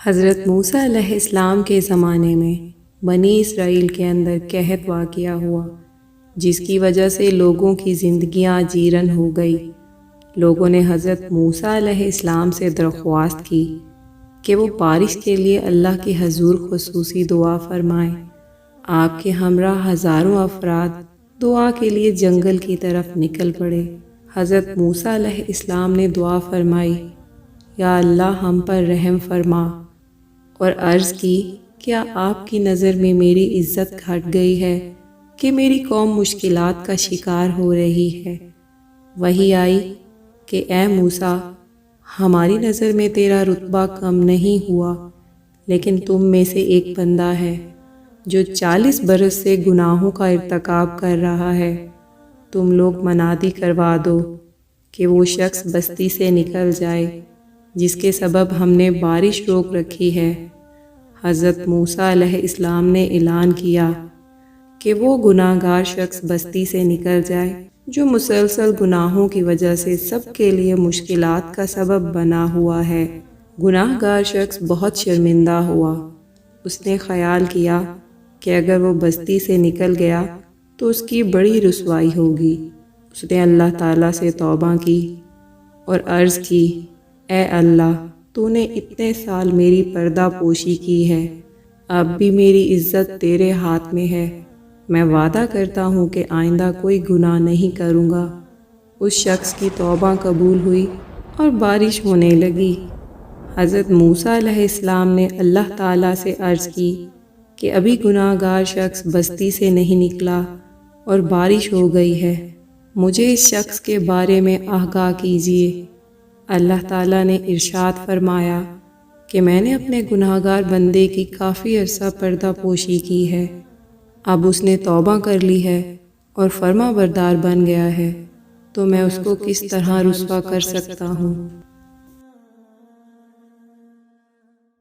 حضرت موسیٰ علیہ السلام کے زمانے میں بنی اسرائیل کے اندر قحط واقعہ ہوا، جس کی وجہ سے لوگوں کی زندگیاں جیرن ہو گئی۔ لوگوں نے حضرت موسیٰ علیہ السلام سے درخواست کی کہ وہ بارش کے لیے اللہ کے حضور خصوصی دعا فرمائیں۔ آپ کے ہمراہ ہزاروں افراد دعا کے لیے جنگل کی طرف نکل پڑے۔ حضرت موسیٰ علیہ السلام نے دعا فرمائی، یا اللہ ہم پر رحم فرما، اور عرض کی، کیا آپ کی نظر میں میری عزت گھٹ گئی ہے کہ میری قوم مشکلات کا شکار ہو رہی ہے؟ وحی آئی کہ اے موسیٰ، ہماری نظر میں تیرا رتبہ کم نہیں ہوا، لیکن تم میں سے ایک بندہ ہے جو 40 برس سے گناہوں کا ارتکاب کر رہا ہے۔ تم لوگ منادی کروا دو کہ وہ شخص بستی سے نکل جائے جس کے سبب ہم نے بارش روک رکھی ہے۔ حضرت موسیٰ علیہ السلام نے اعلان کیا کہ وہ گناہ گار شخص بستی سے نکل جائے جو مسلسل گناہوں کی وجہ سے سب کے لیے مشکلات کا سبب بنا ہوا ہے۔ گناہ گار شخص بہت شرمندہ ہوا۔ اس نے خیال کیا کہ اگر وہ بستی سے نکل گیا تو اس کی بڑی رسوائی ہوگی۔ اس نے اللہ تعالیٰ سے توبہ کی اور عرض کی، اے اللہ، تو نے اتنے سال میری پردہ پوشی کی ہے، اب بھی میری عزت تیرے ہاتھ میں ہے۔ میں وعدہ کرتا ہوں کہ آئندہ کوئی گناہ نہیں کروں گا۔ اس شخص کی توبہ قبول ہوئی اور بارش ہونے لگی۔ حضرت موسیٰ علیہ السلام نے اللہ تعالیٰ سے عرض کی کہ ابھی گناہ گار شخص بستی سے نہیں نکلا اور بارش ہو گئی ہے، مجھے اس شخص کے بارے میں آگاہ کیجیے۔ اللہ تعالیٰ نے ارشاد فرمایا کہ میں نے اپنے گناہ گار بندے کی کافی عرصہ پردہ پوشی کی ہے، اب اس نے توبہ کر لی ہے اور فرما بردار بن گیا ہے، تو میں اس کو کس طرح رسوا کر سکتا ہوں؟